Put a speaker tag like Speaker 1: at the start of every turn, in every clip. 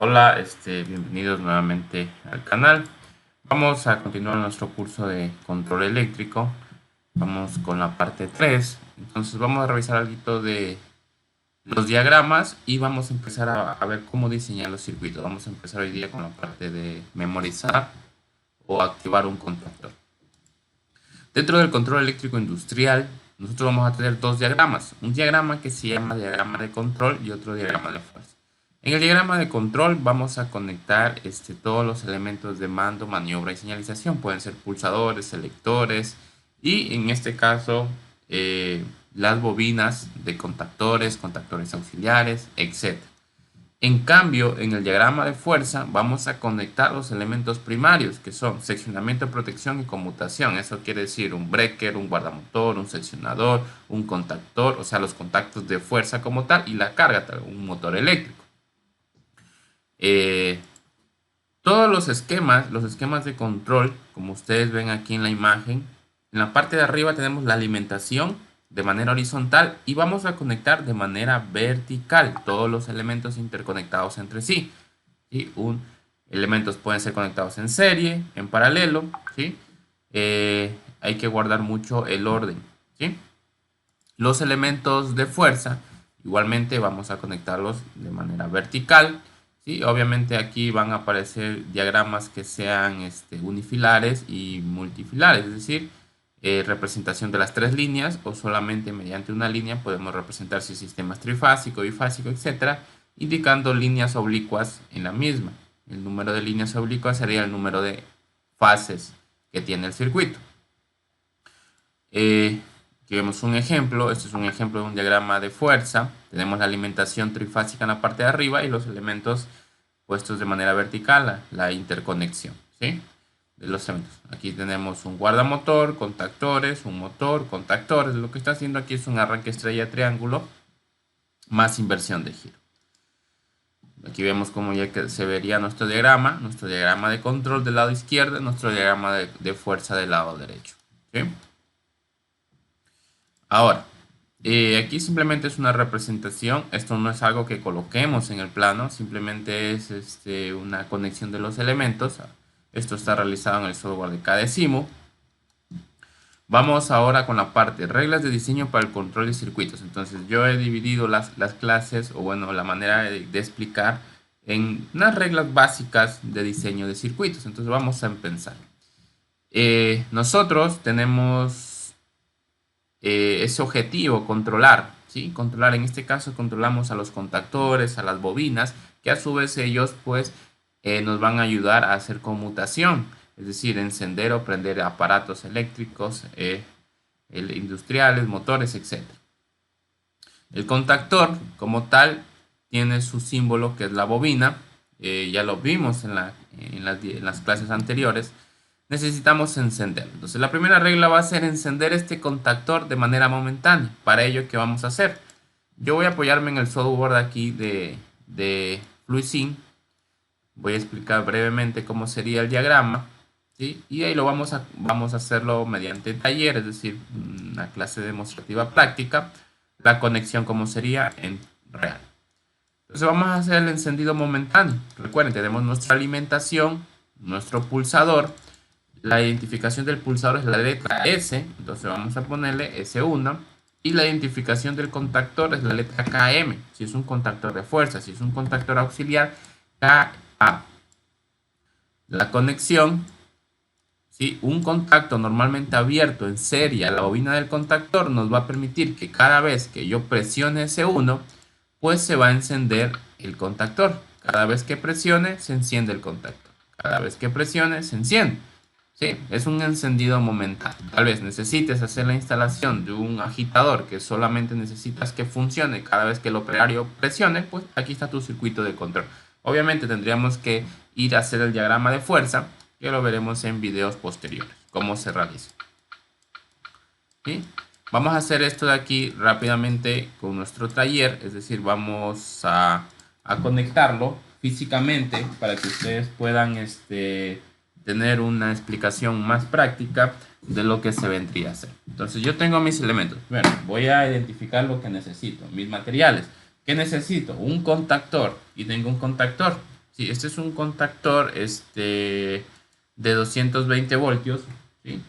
Speaker 1: Hola, bienvenidos nuevamente al canal. Vamos a continuar nuestro curso de control eléctrico. Vamos con la parte 3. Entonces vamos a revisar algo de los diagramas y vamos a empezar a ver cómo diseñar los circuitos. Vamos a empezar hoy día con la parte de memorizar o activar un contactor. Dentro del control eléctrico industrial, nosotros vamos a tener dos diagramas. Un diagrama que se llama diagrama de control y otro diagrama de fuerza. En el diagrama de control vamos a conectar todos los elementos de mando, maniobra y señalización. Pueden ser pulsadores, selectores y en este caso las bobinas de contactores, contactores auxiliares, etc. En cambio, en el diagrama de fuerza vamos a conectar los elementos primarios que son seccionamiento, protección y conmutación. Eso quiere decir un breaker, un guardamotor, un seccionador, un contactor, o sea, los contactos de fuerza como tal y la carga, un motor eléctrico. Todos los esquemas de control, como ustedes ven aquí en la imagen, en la parte de arriba tenemos la alimentación de manera horizontal y vamos a conectar de manera vertical todos los elementos interconectados entre sí. ¿Sí? Elementos pueden ser conectados en serie, en paralelo, ¿sí? Hay que guardar mucho el orden, ¿sí? Los elementos de fuerza, igualmente vamos a conectarlos de manera vertical, ¿sí? Obviamente aquí van a aparecer diagramas que sean unifilares y multifilares, es decir, representación de las tres líneas o solamente mediante una línea podemos representar si el sistema es trifásico, bifásico, etc., indicando líneas oblicuas en la misma. El número de líneas oblicuas sería el número de fases que tiene el circuito. Aquí vemos un ejemplo. Este es un ejemplo de un diagrama de fuerza. Tenemos la alimentación trifásica en la parte de arriba y los elementos puestos de manera vertical, la interconexión, ¿sí? De los elementos. Aquí tenemos un guardamotor, contactores, un motor, contactores. Lo que está haciendo aquí es un arranque estrella triángulo más inversión de giro. Aquí vemos cómo ya que se vería nuestro diagrama de control del lado izquierdo, nuestro diagrama de fuerza del lado derecho, ¿sí? Ahora, aquí simplemente es una representación. Esto no es algo que coloquemos en el plano, simplemente es una conexión de los elementos. Esto está realizado en el software de Cadecimu. Vamos ahora con la parte reglas de diseño para el control de circuitos. Entonces yo he dividido las clases, o bueno, la manera de explicar en unas reglas básicas de diseño de circuitos. Entonces vamos a empezar. Nosotros tenemos ese objetivo, controlar, ¿sí? Controlar, en este caso controlamos a los contactores, a las bobinas, que a su vez ellos pues nos van a ayudar a hacer conmutación, es decir, encender o prender aparatos eléctricos, industriales, motores, etc. El contactor como tal tiene su símbolo que es la bobina, ya lo vimos en las clases anteriores. Necesitamos encender. Entonces la primera regla va a ser encender este contactor de manera momentánea. Para ello, ¿qué vamos a hacer? Yo voy a apoyarme en el software aquí de FluidSync. Voy a explicar brevemente cómo sería el diagrama, ¿sí? Y ahí vamos a hacerlo mediante taller, es decir, una clase demostrativa práctica. La conexión como sería en real. Entonces vamos a hacer el encendido momentáneo. Recuerden, tenemos nuestra alimentación, nuestro pulsador. La identificación del pulsador es la letra S, entonces vamos a ponerle S1. Y la identificación del contactor es la letra KM, si es un contactor de fuerza, si es un contactor auxiliar, KA. La conexión, ¿sí? Un contacto normalmente abierto en serie a la bobina del contactor nos va a permitir que cada vez que yo presione S1, pues se va a encender el contactor. Cada vez que presione, se enciende el contactor. Cada vez que presione, se enciende. Sí, es un encendido momentáneo. Tal vez necesites hacer la instalación de un agitador que solamente necesitas que funcione cada vez que el operario presione, pues aquí está tu circuito de control. Obviamente tendríamos que ir a hacer el diagrama de fuerza, que lo veremos en videos posteriores, cómo se realiza. ¿Sí? Vamos a hacer esto de aquí rápidamente con nuestro taller, es decir, vamos a conectarlo físicamente para que ustedes puedan tener una explicación más práctica de lo que se vendría a hacer. Entonces yo tengo mis elementos. Bueno, voy a identificar lo que necesito, mis materiales. ¿Qué necesito? Un contactor y tengo un contactor. Sí, este es un contactor de 220 voltios. ¿Sí?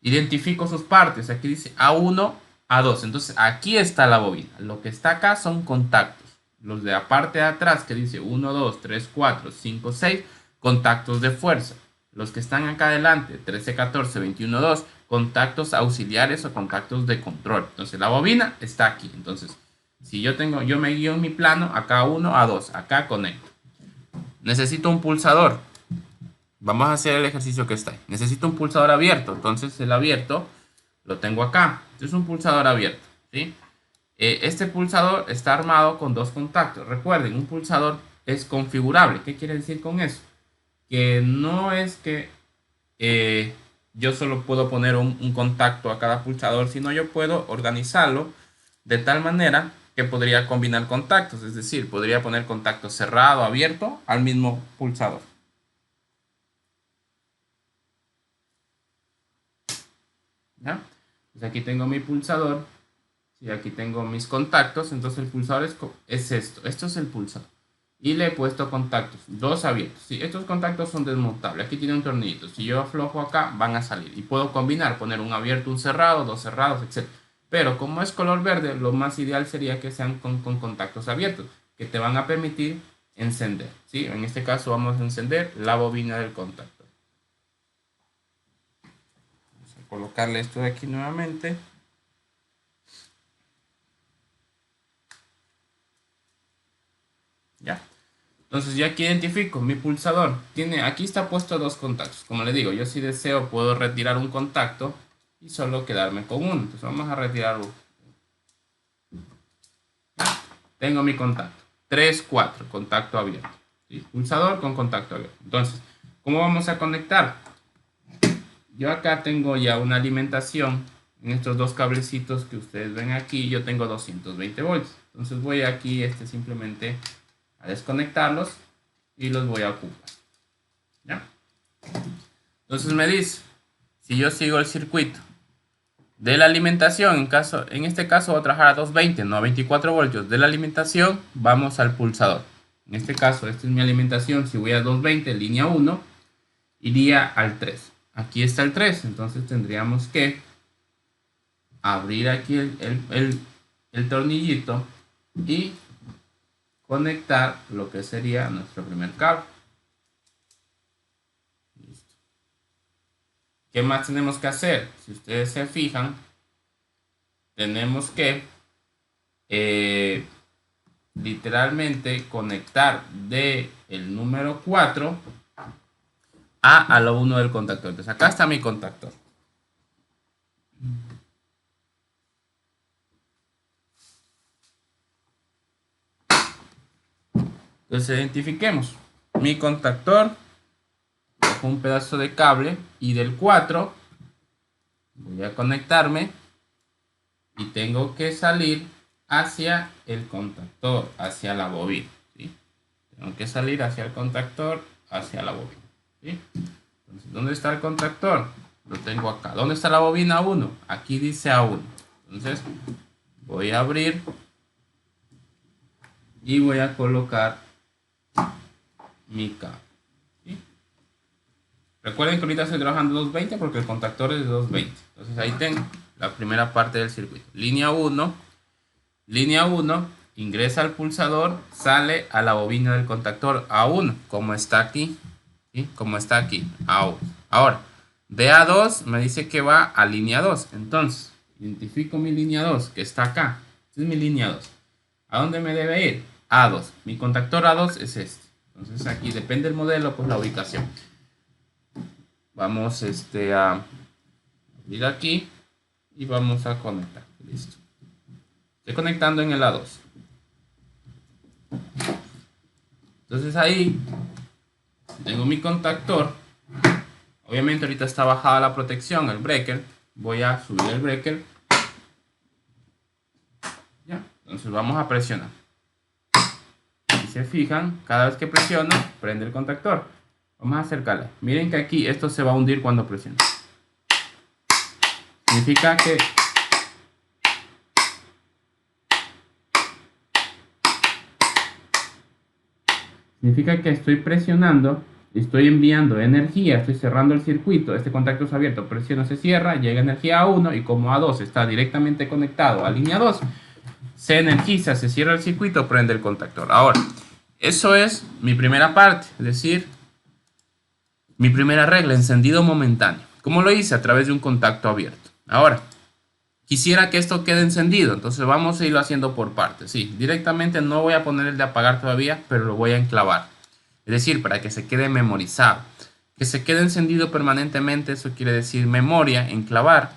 Speaker 1: Identifico sus partes. Aquí dice A1, A2. Entonces aquí está la bobina. Lo que está acá son contactos. Los de la parte de atrás que dice 1, 2, 3, 4, 5, 6, contactos de fuerza. Los que están acá adelante, 13, 14, 21, 2, contactos auxiliares o contactos de control. Entonces la bobina está aquí. Entonces, si yo me guío en mi plano, acá A1, A2, acá conecto. Necesito un pulsador. Vamos a hacer el ejercicio que está ahí. Necesito un pulsador abierto. Entonces el abierto lo tengo acá. Este es un pulsador abierto. ¿Sí? Este pulsador está armado con dos contactos. Recuerden, un pulsador es configurable. ¿Qué quiere decir con eso? Que no es que yo solo puedo poner un contacto a cada pulsador, sino yo puedo organizarlo de tal manera que podría combinar contactos. Es decir, podría poner contacto cerrado, abierto al mismo pulsador. ¿Ya? Pues aquí tengo mi pulsador y aquí tengo mis contactos. Entonces el pulsador es esto. Esto es el pulsador. Y le he puesto contactos, dos abiertos. ¿Sí? Estos contactos son desmontables. Aquí tiene un tornillito. Si yo aflojo acá, van a salir. Y puedo combinar, poner un abierto, un cerrado, dos cerrados, etc. Pero como es color verde, lo más ideal sería que sean con contactos abiertos, que te van a permitir encender. ¿Sí? En este caso vamos a encender la bobina del contactor. Vamos a colocarle esto de aquí nuevamente. ¿Ya? Entonces ya aquí identifico mi pulsador. Aquí está puesto dos contactos. Como le digo, yo si deseo puedo retirar un contacto y solo quedarme con uno. Entonces vamos a retirar uno. ¿Ya? Tengo mi contacto. 3, 4, contacto abierto. ¿Sí? Pulsador con contacto abierto. Entonces, ¿cómo vamos a conectar? Yo acá tengo ya una alimentación. En estos dos cablecitos que ustedes ven aquí, yo tengo 220 voltios. Entonces voy aquí simplemente a desconectarlos y los voy a ocupar. ¿Ya? Entonces me dice, si yo sigo el circuito de la alimentación, en este caso voy a trabajar a 220, no a 24 voltios. De la alimentación vamos al pulsador. En este caso, esta es mi alimentación. Si voy a 220, línea 1, iría al 3. Aquí está el 3, entonces tendríamos que abrir aquí el tornillito y conectar lo que sería nuestro primer cable. Listo. ¿Qué más tenemos que hacer? Si ustedes se fijan, tenemos que literalmente conectar de el número 4 a lo 1 del contactor. Entonces acá está mi contactor. Entonces identifiquemos mi contactor, cojo un pedazo de cable y del 4 voy a conectarme y tengo que salir hacia el contactor, hacia la bobina. ¿Sí? Tengo que salir hacia el contactor, hacia la bobina. ¿Sí? Entonces, ¿dónde está el contactor? Lo tengo acá. ¿Dónde está la bobina 1? Aquí dice A1. Entonces, voy a abrir y voy a colocar mi cable. ¿Sí? Recuerden que ahorita estoy trabajando 220 porque el contactor es de 220. Entonces, ahí tengo la primera parte del circuito. Línea 1, ingresa al pulsador, sale a la bobina del contactor A1, como está aquí. ¿Sí? Como está aquí, A1. Ahora, de A2 me dice que va a línea 2. Entonces, identifico mi línea 2, que está acá. Esta es mi línea 2. ¿A dónde me debe ir? A2. Mi contactor A2 es este. Entonces, aquí depende del modelo, pues la ubicación. Vamos a abrir aquí y vamos a conectar. Listo. Estoy conectando en el A2. Entonces ahí tengo mi contactor. Obviamente ahorita está bajada la protección, el breaker. Voy a subir el breaker. Ya. Entonces vamos a presionar. Si se fijan, cada vez que presiono, prende el contactor. Vamos a acercarle. Miren que aquí esto se va a hundir cuando presiono. Significa que Significa que estoy presionando, estoy enviando energía, estoy cerrando el circuito, este contacto es abierto, presiono, se cierra, llega energía a 1 y como A2 está directamente conectado a línea 2, se energiza, se cierra el circuito, prende el contactor. Ahora, eso es mi primera parte, es decir, mi primera regla, encendido momentáneo. ¿Cómo lo hice? A través de un contacto abierto. Ahora, quisiera que esto quede encendido, entonces vamos a irlo haciendo por partes. Sí, directamente no voy a poner el de apagar todavía, pero lo voy a enclavar. Es decir, para que se quede memorizado. Que se quede encendido permanentemente, eso quiere decir memoria, enclavar.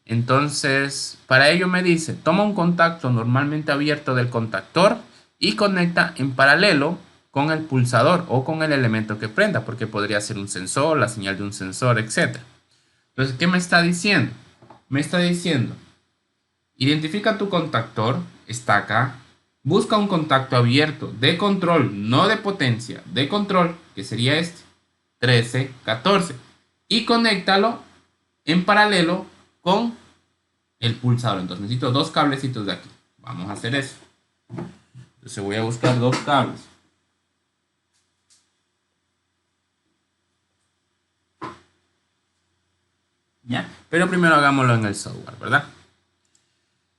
Speaker 1: Entonces, para ello me dice, toma un contacto normalmente abierto del contactor y conecta en paralelo con el pulsador o con el elemento que prenda, porque podría ser un sensor, la señal de un sensor, etc. Entonces, ¿qué me está diciendo? Me está diciendo, identifica tu contactor, está acá, busca un contacto abierto de control, no de potencia, de control, que sería este, 13, 14, y conéctalo en paralelo con el pulsador. Entonces necesito dos cablecitos de aquí. Vamos a hacer eso. Entonces voy a buscar dos cables. ¿Ya? Pero primero hagámoslo en el software, ¿verdad?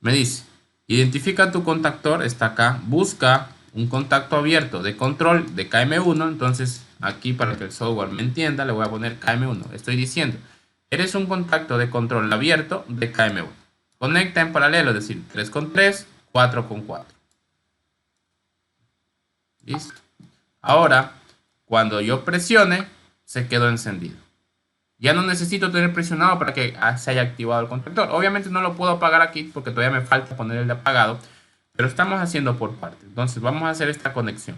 Speaker 1: Me dice, identifica tu contactor, está acá, busca un contacto abierto de control de KM1. Entonces aquí, para que el software me entienda, le voy a poner KM1. Estoy diciendo, eres un contacto de control abierto de KM1. Conecta en paralelo, es decir, 3 con 3, 4 con 4. Listo. Ahora, cuando yo presione, se quedó encendido. Ya no necesito tener presionado para que se haya activado el contactor. Obviamente no lo puedo apagar aquí porque todavía me falta poner el de apagado, pero estamos haciendo por partes. Entonces vamos a hacer esta conexión.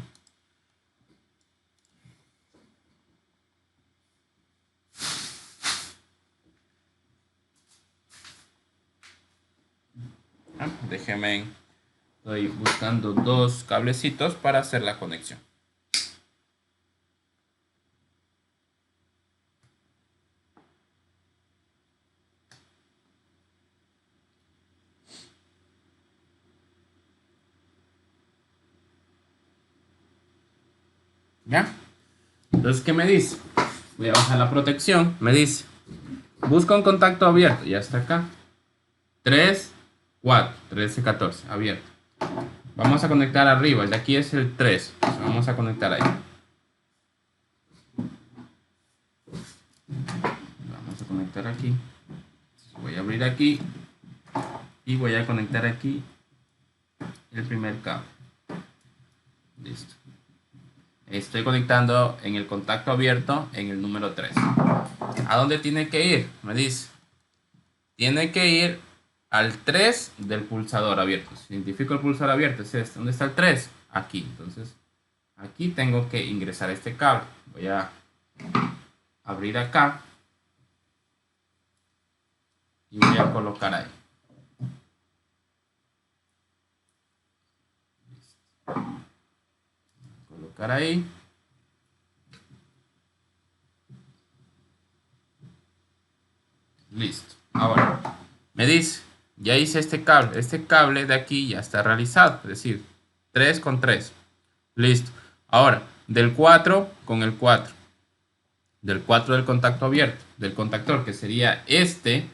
Speaker 1: Déjeme, estoy buscando dos cablecitos para hacer la conexión. ¿Ya? Entonces, ¿qué me dice? Voy a bajar la protección. Me dice, busca un contacto abierto. Ya está acá. 3, 4, 13, 14, abierto. Vamos a conectar arriba. El de aquí es el 3. Vamos a conectar ahí. Vamos a conectar aquí. Voy a abrir aquí. Y voy a conectar aquí el primer cable. Listo. Estoy conectando en el contacto abierto en el número 3. ¿A dónde tiene que ir? Me dice. Tiene que ir al 3 del pulsador abierto. Si identifico el pulsador abierto, es este. ¿Dónde está el 3? Aquí. Entonces, aquí tengo que ingresar este cable. Voy a abrir acá. Y voy a colocar ahí. Colocar ahí. Listo. Ahora, me dice, ya hice este cable. Este cable de aquí ya está realizado. Es decir, 3 con 3. Listo. Ahora, del 4 con el 4. Del 4 del contacto abierto. Del contactor, que sería este.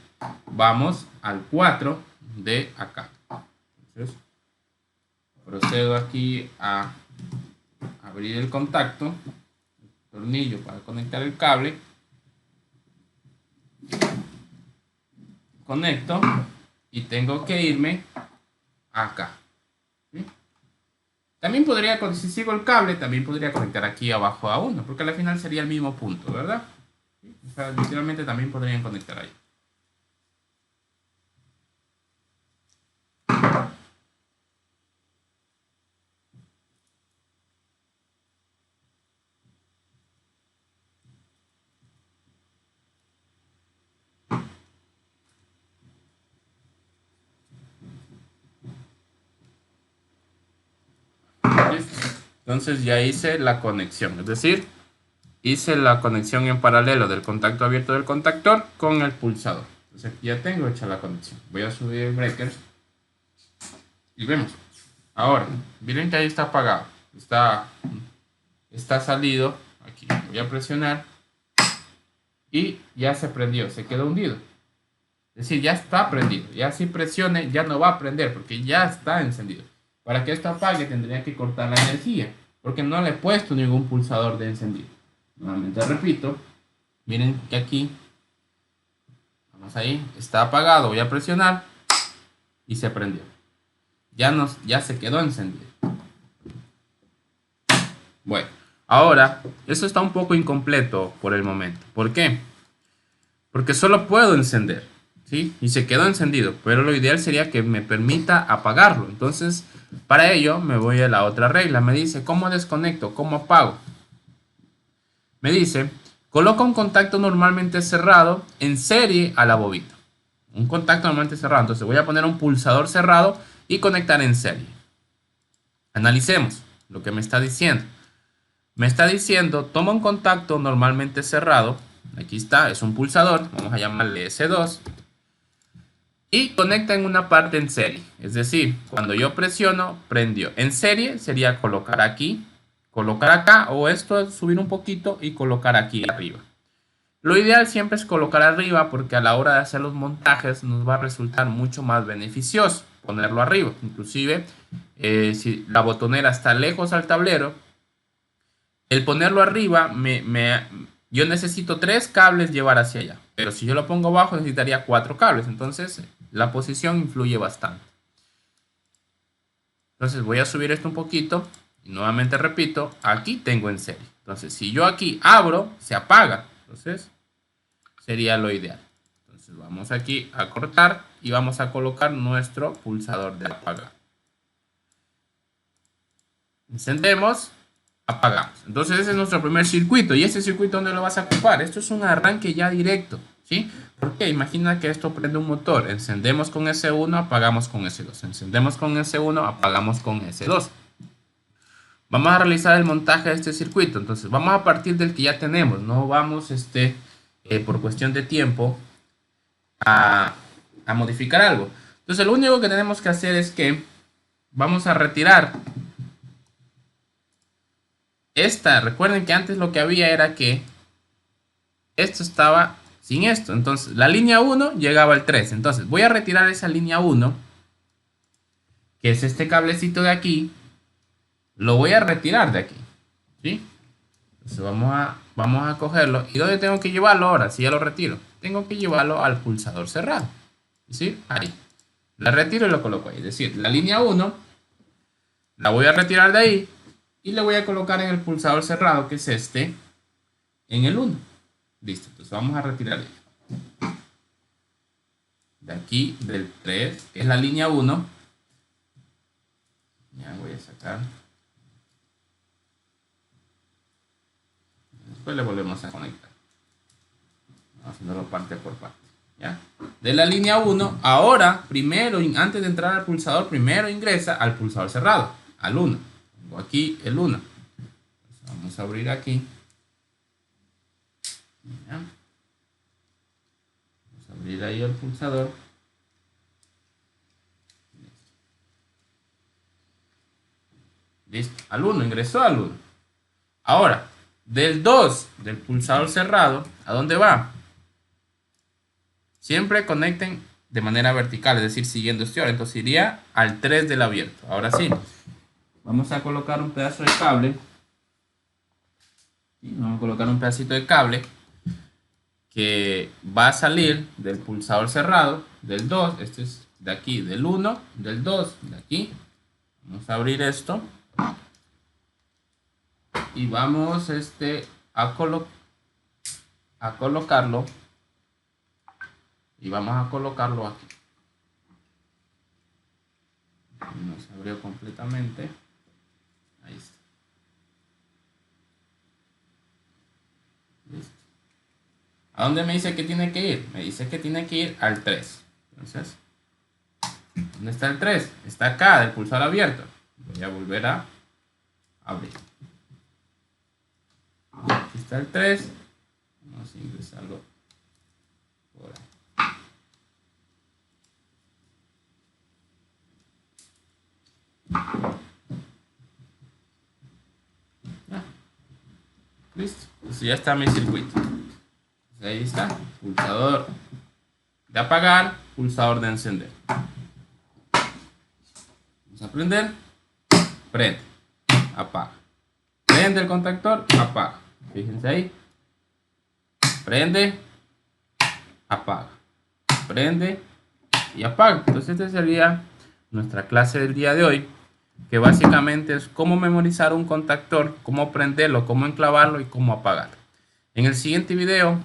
Speaker 1: Vamos al 4 de acá. Entonces, procedo aquí a abrir el contacto. El tornillo para conectar el cable. Conecto y tengo que irme acá. ¿Sí? También podría, si sigo el cable, también podría conectar aquí abajo a uno, porque al final sería el mismo punto, ¿verdad? ¿Sí? O sea, literalmente también podrían conectar ahí. Entonces ya hice la conexión, es decir, hice la conexión en paralelo del contacto abierto del contactor con el pulsador. Entonces aquí ya tengo hecha la conexión. Voy a subir el breaker y vemos. Ahora, miren que ahí está apagado. Está está salido. Aquí voy a presionar y ya se prendió, se quedó hundido. Es decir, ya está prendido. Ya si presione, ya no va a prender porque ya está encendido. Para que esto apague tendría que cortar la energía, porque no le he puesto ningún pulsador de encendido. Nuevamente repito, miren que aquí, vamos ahí, está apagado, voy a presionar y se prendió. Ya se quedó encendido. Bueno, ahora, eso está un poco incompleto por el momento. ¿Por qué? Porque solo puedo encender, ¿sí? Y se quedó encendido, pero lo ideal sería que me permita apagarlo. Entonces, para ello me voy a la otra regla. Me dice, ¿cómo desconecto? ¿Cómo apago? Me dice, coloca un contacto normalmente cerrado en serie a la bobina. Un contacto normalmente cerrado. Entonces voy a poner un pulsador cerrado y conectar en serie. Analicemos lo que me está diciendo. Me está diciendo, toma un contacto normalmente cerrado. Aquí está, es un pulsador. Vamos a llamarle S2. Y conecta en una parte en serie. Es decir, cuando yo presiono, prendió. En serie sería colocar aquí, colocar acá, o esto es subir un poquito y colocar aquí arriba. Lo ideal siempre es colocar arriba porque a la hora de hacer los montajes nos va a resultar mucho más beneficioso ponerlo arriba. Inclusive, si la botonera está lejos al tablero, el ponerlo arriba, yo necesito 3 cables llevar hacia allá. Pero si yo lo pongo abajo necesitaría 4 cables. Entonces la posición influye bastante. Entonces voy a subir esto un poquito. Y nuevamente repito, aquí tengo en serie. Entonces si yo aquí abro, se apaga. Entonces sería lo ideal. Entonces vamos aquí a cortar y vamos a colocar nuestro pulsador de apagar. Encendemos, apagamos. Entonces ese es nuestro primer circuito. ¿Y este circuito dónde lo vas a ocupar? Esto es un arranque ya directo, ¿sí? Porque imagina que esto prende un motor. Encendemos con S1, apagamos con S2. Encendemos con S1, apagamos con S2. Vamos a realizar el montaje de este circuito. Entonces vamos a partir del que ya tenemos. No vamos por cuestión de tiempo a modificar algo. Entonces lo único que tenemos que hacer es que vamos a retirar esta. Recuerden que antes lo que había era que esto estaba sin esto. Entonces la línea 1 llegaba al 3. Entonces voy a retirar esa línea 1, que es este cablecito de aquí. Lo voy a retirar de aquí, ¿sí? Entonces vamos a cogerlo. ¿Y dónde tengo que llevarlo ahora? Si ya lo retiro, tengo que llevarlo al pulsador cerrado, ¿sí? Ahí. La retiro y lo coloco ahí. Es decir, la línea 1 la voy a retirar de ahí y le voy a colocar en el pulsador cerrado, que es este, en el 1. Listo, entonces vamos a retirar de aquí, del 3, que es la línea 1. Ya voy a sacar. Después le volvemos a conectar. Haciéndolo parte por parte. ¿Ya? De la línea 1, ahora, primero, antes de entrar al pulsador, primero ingresa al pulsador cerrado, al 1. Tengo aquí el 1. Entonces vamos a abrir aquí. ¿Ya? Vamos a abrir ahí el pulsador. Listo. Al 1, ingresó al 1. Ahora, del 2, del pulsador cerrado, ¿a dónde va? Siempre conecten de manera vertical, es decir, siguiendo este orden. Entonces iría al 3 del abierto. Ahora sí, vamos a colocar un pedazo de cable. Vamos a colocar un pedacito de cable que va a salir del pulsador cerrado, del 2, este es de aquí, del 1, del 2, de aquí. Vamos a abrir esto y vamos a colocarlo, y vamos a colocarlo aquí. No se abrió completamente. Ahí está. Listo. ¿A dónde me dice que tiene que ir? Me dice que tiene que ir al 3. Entonces, ¿dónde está el 3? Está acá, del pulsador abierto. Voy a volver a abrir. Aquí está el 3. Vamos a ingresarlo por ahí. Listo. Entonces ya está mi circuito. Entonces ahí está. Pulsador de apagar, pulsador de encender. Vamos a prender. Prende. Apaga. Prende el contactor. Apaga. Fíjense ahí. Prende. Apaga. Prende y apaga. Entonces esta sería nuestra clase del día de hoy, que básicamente es cómo memorizar un contactor, cómo prenderlo, cómo enclavarlo y cómo apagarlo. En el siguiente video,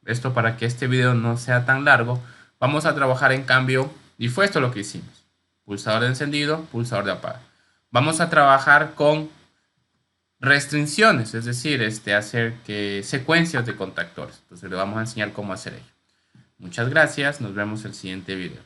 Speaker 1: esto para que este video no sea tan largo, vamos a trabajar en cambio, y fue esto lo que hicimos: pulsador de encendido, pulsador de apaga. Vamos a trabajar con restricciones, es decir, hacer secuencias de contactores. Entonces le vamos a enseñar cómo hacer ello. Muchas gracias, nos vemos en el siguiente video.